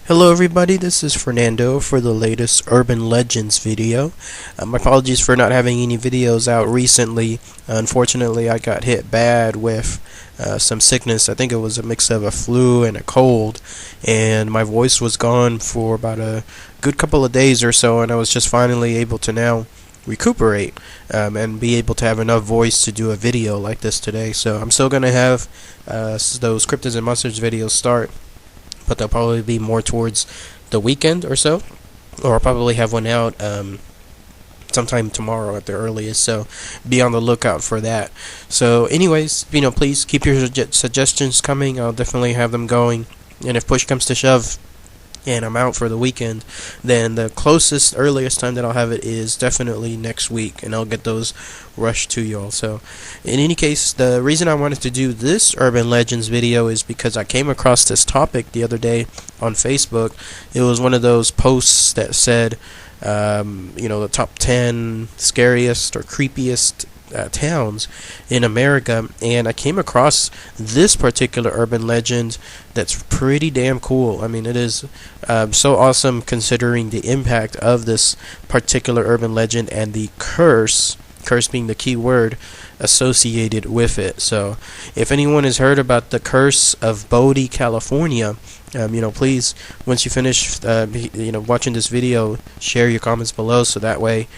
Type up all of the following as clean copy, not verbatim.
Hello everybody, this is Fernando for the latest Urban Legends video. My apologies for not having any videos out recently. Unfortunately, I got hit bad with some sickness. I think it was a mix of a flu and a cold, and my voice was gone for about a good couple of days or so, and I was just finally able to now recuperate and be able to have enough voice to do a video like this today. So I'm still going to have those Cryptids and Monsters videos start, but they'll probably be more towards the weekend or so, or I'll probably have one out sometime tomorrow at the earliest, so be on the lookout for that. So anyways, please keep your suggestions coming. I'll definitely have them going, and if push comes to shove and I'm out for the weekend, then the earliest time that I'll have it is definitely next week, and I'll get those rushed to y'all. So in any case, the reason I wanted to do this Urban Legends video is because I came across this topic the other day on Facebook. It was one of those posts that said the top 10 scariest or creepiest towns in America, and I came across this particular urban legend that's pretty damn cool. I mean, it is so awesome considering the impact of this particular urban legend and the curse being the key word associated with it. So if anyone has heard about the Curse of Bodie, California, please, once you finish watching this video, share your comments below, so that way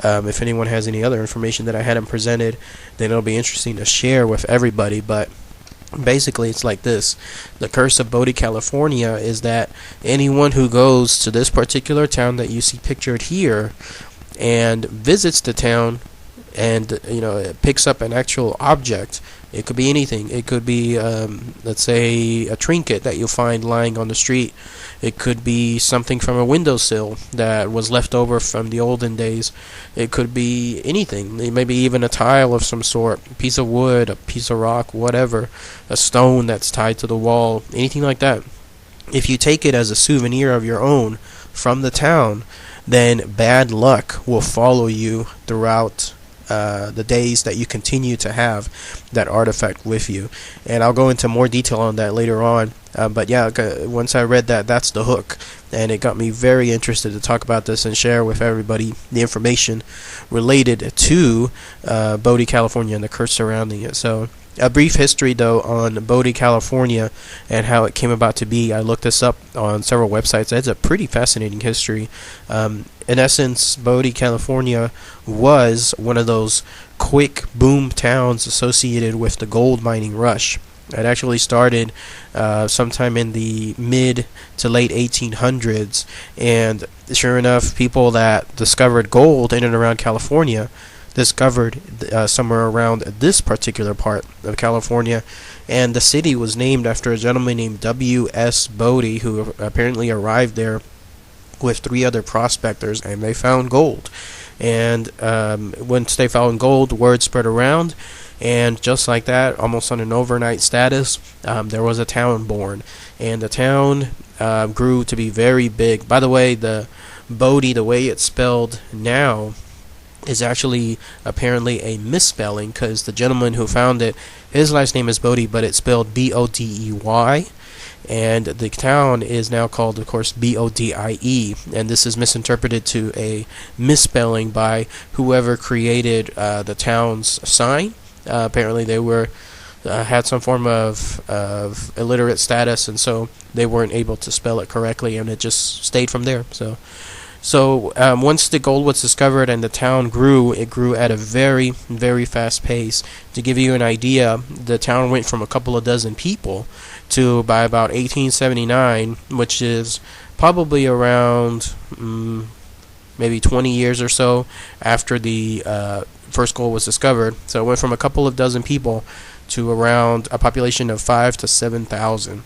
if anyone has any other information that I hadn't presented, then it'll be interesting to share with everybody. But basically, it's like this. The Curse of Bodie, California is that anyone who goes to this particular town that you see pictured here and visits the town and it picks up an actual object. It could be anything. It could be let's say a trinket that you'll find lying on the street. It could be something from a windowsill that was left over from the olden days. It could be anything. Maybe even a tile of some sort, a piece of wood, a piece of rock, whatever, a stone that's tied to the wall, anything like that. If you take it as a souvenir of your own from the town, then bad luck will follow you throughout the days that you continue to have that artifact with you. And I'll go into more detail on that later on. But yeah, once I read that, that's the hook, and it got me very interested to talk about this and share with everybody the information related to Bodie, California, and the curse surrounding it. So a brief history though on Bodie, California, and how it came about to be. I looked this up on several websites. It's a pretty fascinating history. In essence, Bodie, California was one of those quick boom towns associated with the gold mining rush. It actually started sometime in the mid to late 1800s, and sure enough, people that discovered gold in and around California discovered somewhere around this particular part of California, and the city was named after a gentleman named W.S. Bodie, who apparently arrived there with 3 other prospectors, and they found gold. And once they found gold, word spread around, and just like that, almost on an overnight status, there was a town born, and the town grew to be very big. By the way, the Bodie, the way it's spelled now, is actually apparently a misspelling, because the gentleman who found it, his last name is Bodie, but it's spelled B-O-D-E-Y, and the town is now called, of course, B-O-D-I-E, and this is misinterpreted to a misspelling by whoever created the town's sign. Apparently they were had some form of illiterate status, and so they weren't able to spell it correctly, and it just stayed from there. So once the gold was discovered and the town grew, it grew at a very, very fast pace. To give you an idea, the town went from a couple of dozen people to, by about 1879, which is probably around maybe 20 years or so after the first gold was discovered. So it went from a couple of dozen people to around a population of 5,000 to 7,000.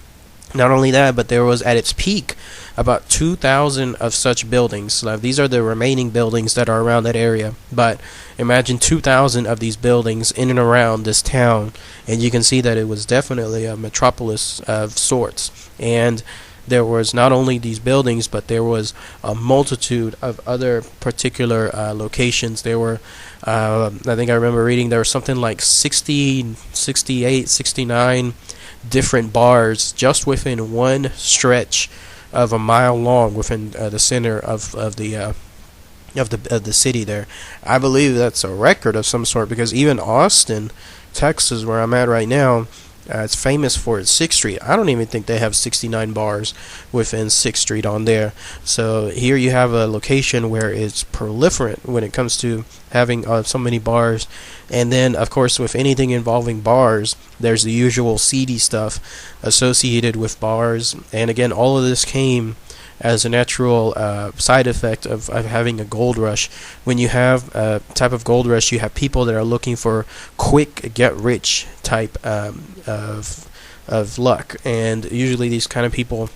Not only that, but there was at its peak about 2,000 of such buildings. Now, these are the remaining buildings that are around that area, but imagine 2,000 of these buildings in and around this town, and you can see that it was definitely a metropolis of sorts. And there was not only these buildings, but there was a multitude of other particular locations. There were, I think I remember reading, there was something like 60, 68, 69 different bars just within one stretch of a mile long within the center of the city there. I believe that's a record of some sort, because even Austin, Texas, where I'm at right now, it's famous for its 6th Street. I don't even think they have 69 bars within 6th Street on there. So here you have a location where it's proliferate when it comes to having so many bars. And then, of course, with anything involving bars, there's the usual seedy stuff associated with bars. And again, all of this came as a natural side effect of having a gold rush. When you have a type of gold rush, you have people that are looking for quick get-rich type of luck, and usually these kind of people,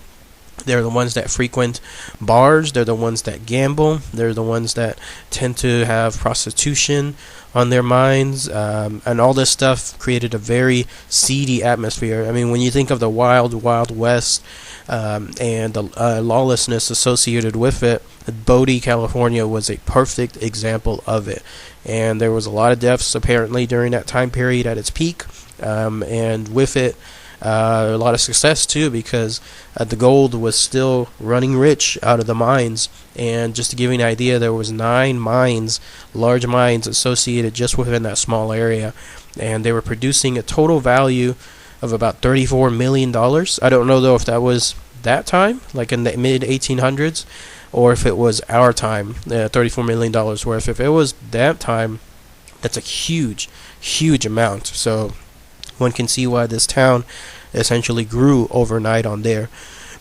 they're the ones that frequent bars, they're the ones that gamble, they're the ones that tend to have prostitution on their minds, and all this stuff created a very seedy atmosphere. I mean, when you think of the wild, wild west, and the lawlessness associated with it, Bodie, California was a perfect example of it. And there was a lot of deaths apparently during that time period at its peak, and with it, a lot of success too, because the gold was still running rich out of the mines. And just to give you an idea, there was 9 mines, large mines associated just within that small area, and they were producing a total value of about $34 million. I don't know though if that was that time, like in the mid 1800s, or if it was our time, $34 million worth. If it was that time, that's a huge, huge amount. So one can see why this town essentially grew overnight on there.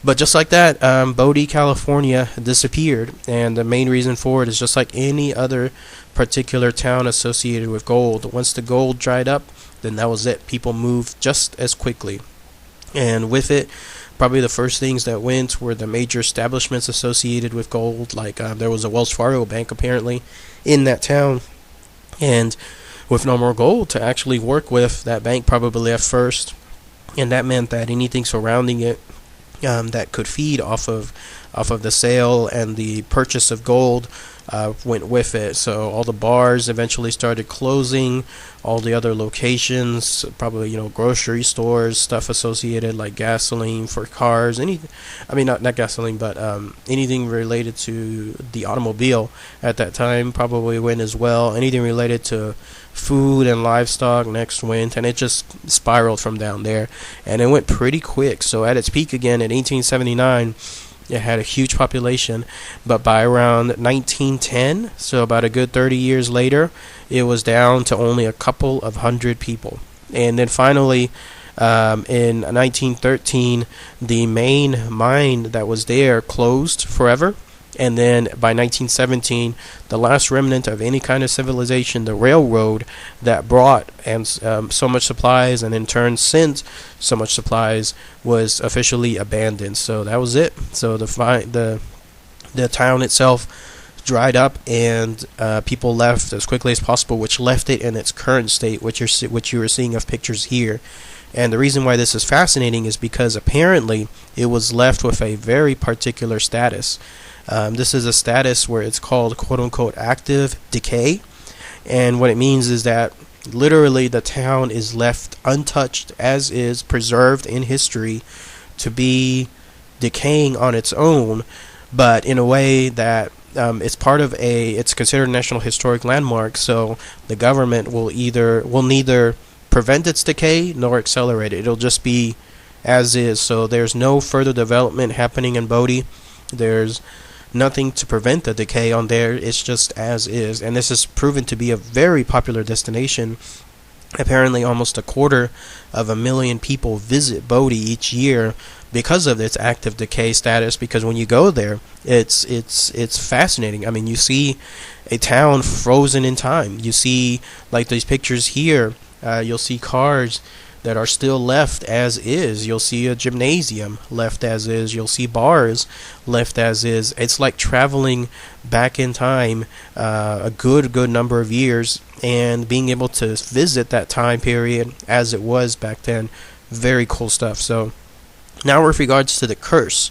But just like that, Bodie, California disappeared, and the main reason for it is just like any other particular town associated with gold. Once the gold dried up, then that was it. People moved just as quickly. And with it, probably the first things that went were the major establishments associated with gold. Like there was a Wells Fargo bank apparently in that town. And with no more gold to actually work with, that bank probably left first. And that meant that anything surrounding it that could feed off of the sale and the purchase of gold went with it. So all the bars eventually started closing, all the other locations, probably grocery stores, stuff associated like gasoline for cars, not gasoline, but anything related to the automobile at that time probably went as well. Anything related to food and livestock next went, and it just spiraled from down there, and it went pretty quick. So at its peak again in 1879, it had a huge population, but by around 1910, so about a good 30 years later, it was down to only a couple of hundred people. And then finally, in 1913, the main mine that was there closed forever. And then by 1917, the last remnant of any kind of civilization, the railroad that brought so much supplies and in turn sent so much supplies, was officially abandoned. So that was it. So the town itself dried up, and people left as quickly as possible, which left it in its current state, which you are seeing of pictures here. And the reason why this is fascinating is because apparently it was left with a very particular status. This is a status where it's called quote-unquote active decay, and what it means is that literally the town is left untouched, as is, preserved in history to be decaying on its own, but in a way that it's considered a National Historic Landmark, so the government will neither prevent its decay nor accelerate it. It'll just be as is. So there's no further development happening in Bodie. There's nothing to prevent the decay on there. It's just as is, and this is proven to be a very popular destination. Apparently almost 250,000 people visit Bodie each year because of its active decay status, because when you go there, it's fascinating. I mean, you see a town frozen in time. You see, like these pictures here, you'll see cars that are still left as is. You'll see a gymnasium left as is. You'll see bars left as is. It's like traveling back in time a good number of years and being able to visit that time period as it was back then. Very cool stuff. So now with regards to the curse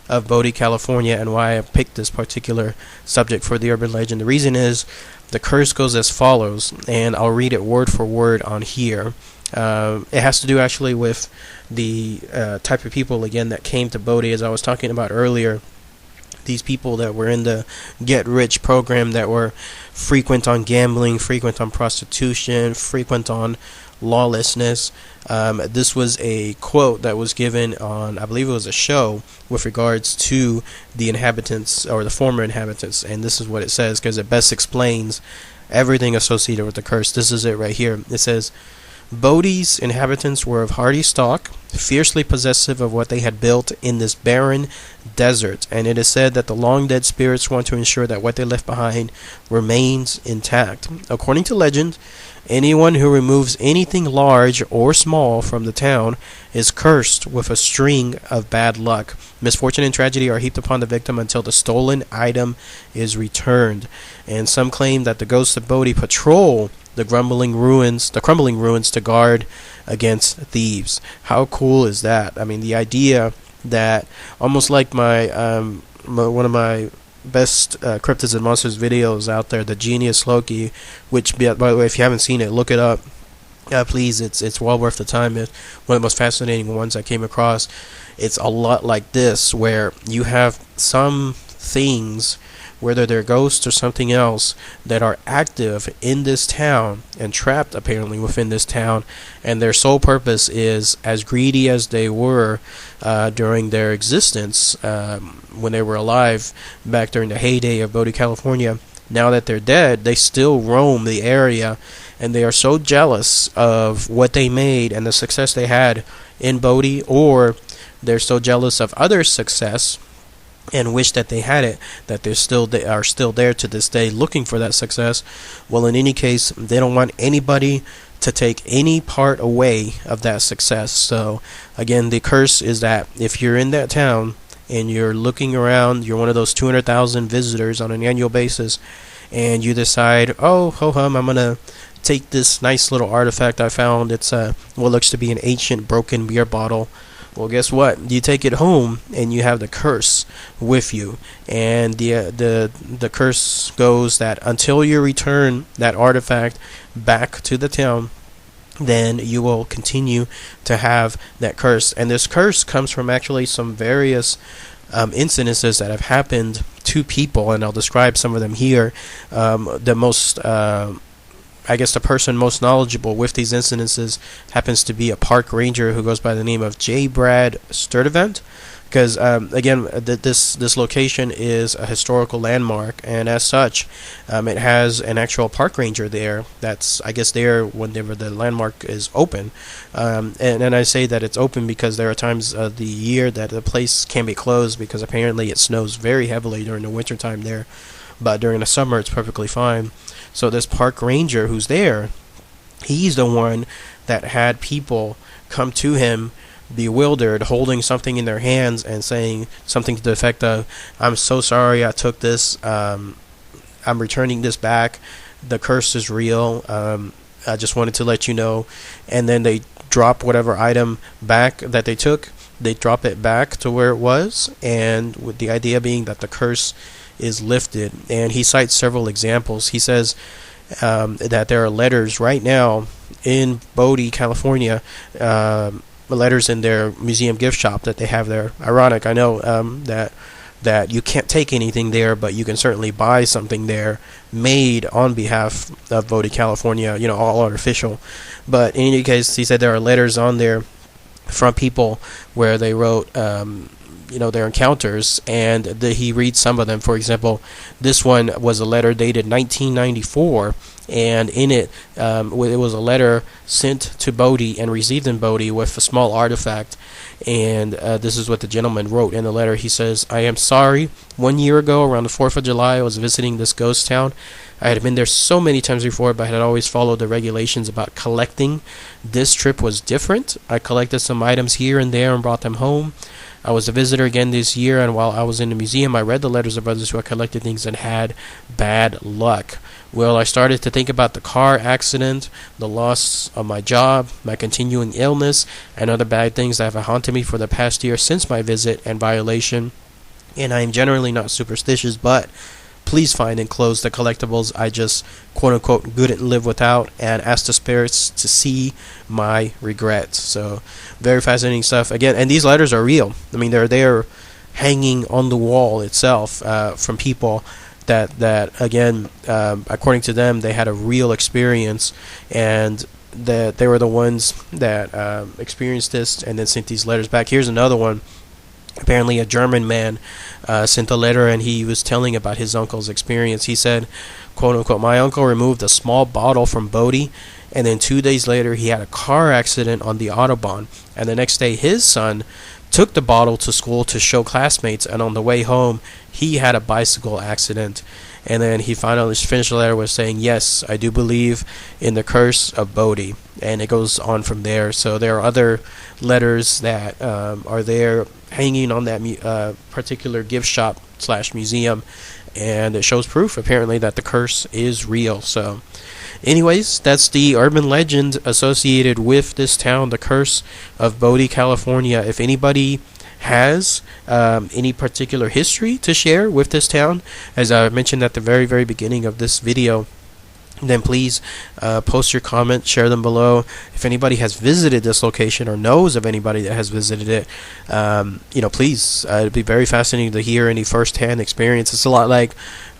of Bodie, California, and why I picked this particular subject for the urban legend. The reason is the curse goes as follows, and I'll read it word for word on here. It has to do actually with the type of people, again, that came to Bodie, as I was talking about earlier. These people that were in the get-rich program, that were frequent on gambling, frequent on prostitution, frequent on lawlessness. This was a quote that was given on, I believe it was a show, with regards to the inhabitants, or the former inhabitants, and this is what it says, because it best explains everything associated with the curse. This is it right here. It says, Bodie's inhabitants were of hardy stock, fiercely possessive of what they had built in this barren desert, and it is said that the long-dead spirits want to ensure that what they left behind remains intact. According to legend, anyone who removes anything large or small from the town is cursed with a string of bad luck. Misfortune and tragedy are heaped upon the victim until the stolen item is returned. And some claim that the ghosts of Bodie patrol the crumbling ruins to guard against thieves. How cool is that? I mean, the idea that, almost like my one of my best cryptids and monsters videos out there, the Genius Loki, which, by the way, if you haven't seen it, look it up. Please, it's well worth the time. It's one of the most fascinating ones I came across. It's a lot like this, where you have some things, whether they're ghosts or something else, that are active in this town and trapped apparently within this town, and their sole purpose is, as greedy as they were during their existence, when they were alive back during the heyday of Bodie, California. Now that they're dead, they still roam the area, and they are so jealous of what they made and the success they had in Bodie, or they're so jealous of others' success and wish that they had it, that they are still there to this day looking for that success. Well, in any case, they don't want anybody to take any part away of that success. So again, the curse is that if you're in that town and you're looking around, you're one of those 200,000 visitors on an annual basis, and you decide, oh, ho-hum, I'm gonna take this nice little artifact I found. It's what looks to be an ancient broken beer bottle. Well, guess what? You take it home, and you have the curse with you. And the curse goes that until you return that artifact back to the town, then you will continue to have that curse. And this curse comes from actually some various incidences that have happened to people, and I'll describe some of them here. The person most knowledgeable with these incidences happens to be a park ranger who goes by the name of J. Brad Sturdivant, because again, this location is a historical landmark, and as such, it has an actual park ranger there. That's, I guess, there whenever the landmark is open, and I say that it's open because there are times of the year that the place can be closed because apparently it snows very heavily during the wintertime there, but during the summer it's perfectly fine. So this park ranger who's there, he's the one that had people come to him bewildered, holding something in their hands and saying something to the effect of, I'm so sorry I took this, I'm returning this back, the curse is real, I just wanted to let you know. And then they drop whatever item back that they took, they drop it back to where it was, and with the idea being that the curse is lifted. And he cites several examples. He says that there are letters right now in Bodie, California, letters in their museum gift shop that they have there. Ironic, I know, that you can't take anything there, but you can certainly buy something there made on behalf of Bodie, California, all artificial. But in any case, he said there are letters on there from people where they wrote their encounters, and he reads some of them. For example, this one was a letter dated 1994, and in it, it was a letter sent to Bodie and received in Bodie with a small artifact. And this is what the gentleman wrote in the letter. He says, I am sorry. 1 year ago, around the 4th of July, I was visiting this ghost town. I had been there so many times before, but I had always followed the regulations about collecting. This trip was different. I collected some items here and there and brought them home. I was a visitor again this year, and while I was in the museum, I read the letters of others who had collected things and had bad luck. Well, I started to think about the car accident, the loss of my job, my continuing illness, and other bad things that have haunted me for the past year since my visit and violation. And I am generally not superstitious, but please find enclosed the collectibles I just quote unquote couldn't live without, and ask the spirits to see my regrets. So very fascinating stuff again, and these letters are real. I mean, they're there hanging on the wall itself, from people that again, according to them, they had a real experience, and that they were the ones that experienced this and then sent these letters back. Here's another one. Apparently a German man sent a letter, and he was telling about his uncle's experience. He said, quote unquote, "My uncle removed a small bottle from Bodie, and then 2 days later he had a car accident on the Autobahn, and the next day his son took the bottle to school to show classmates, and on the way home he had a bicycle accident." And then he finally finished the letter with saying, "Yes, I do believe in the curse of Bodie." And it goes on from there. So there are other letters that are there hanging on that particular gift shop / museum, and it shows proof apparently that the curse is real. So anyways, that's the urban legend associated with this town, the Curse of Bodie, California. If anybody has any particular history to share with this town, as I mentioned at the very beginning of this video, then please post your comments, share them below. If anybody has visited this location or knows of anybody that has visited it, please, it'd be very fascinating to hear any first-hand experience. It's a lot like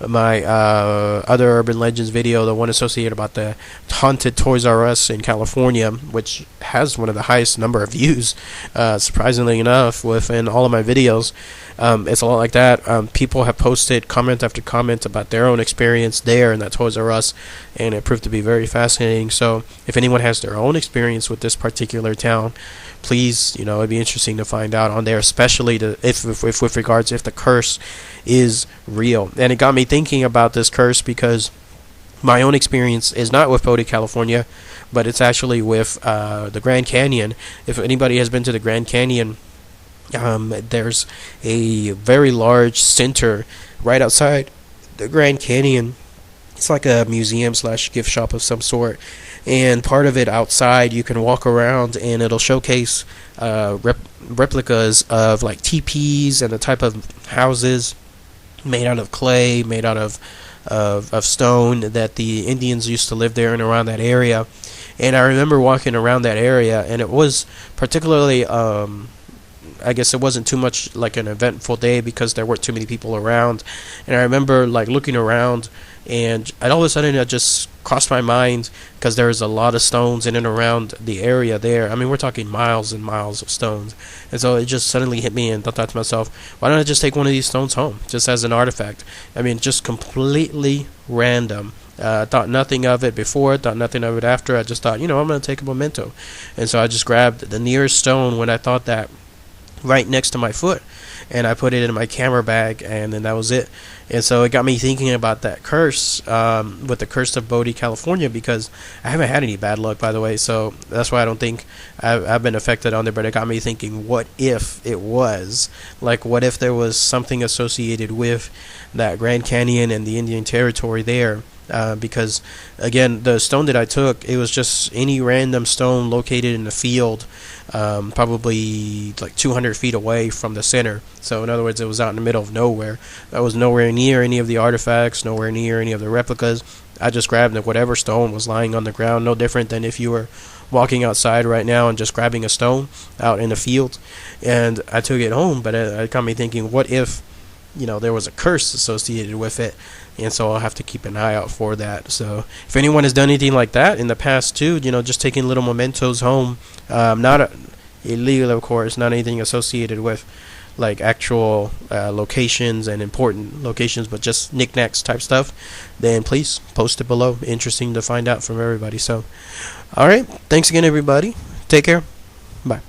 my other urban legends video, the one associated about the haunted Toys R Us in California, which has one of the highest number of views, surprisingly enough, within all of my videos. It's a lot like that. People have posted comment after comment about their own experience there in that Toys R Us, and it proved to be very fascinating. So if anyone has their own experience with this particular town, please, it'd be interesting to find out on there, especially if with regards if the curse is real. And it got me thinking about this curse because my own experience is not with Bodie, California, but it's actually with the Grand Canyon. If anybody has been to the Grand Canyon, there's a very large center right outside the Grand Canyon. It's like a museum / gift shop of some sort, and part of it outside you can walk around and it'll showcase replicas of like teepees and the type of houses made out of clay, made out of stone, that the Indians used to live there and around that area. And I remember walking around that area, and it was particularly I guess it wasn't too much like an eventful day because there weren't too many people around. And I remember like looking around, and all of a sudden it just crossed my mind, because there was a lot of stones in and around the area there. I mean, we're talking miles and miles of stones. And so it just suddenly hit me, and I thought to myself, why don't I just take one of these stones home just as an artifact? I mean, just completely random. Thought nothing of it before, thought nothing of it after. I just thought, I'm going to take a memento. And so I just grabbed the nearest stone when I thought that, right next to my foot, and I put it in my camera bag, and then that was it. And so it got me thinking about that curse, with the Curse of Bodie, California, because I haven't had any bad luck, by the way, so that's why I don't think I've been affected on there. But it got me thinking, what if it was? Like, what if there was something associated with that Grand Canyon and the Indian Territory there? Because again, the stone that I took, it was just any random stone located in the field, probably like 200 feet away from the center. So in other words, it was out in the middle of nowhere. I was nowhere near any of the artifacts, nowhere near any of the replicas. I just grabbed whatever stone was lying on the ground, no different than if you were walking outside right now and just grabbing a stone out in the field. And I took it home, but it got me thinking, what if there was a curse associated with it? And so I'll have to keep an eye out for that. So if anyone has done anything like that in the past too, just taking little mementos home, not illegal, of course, not anything associated with like actual locations and important locations, but just knickknacks type stuff, then please post it below. Interesting to find out from everybody. So, all right, thanks again, everybody. Take care. Bye.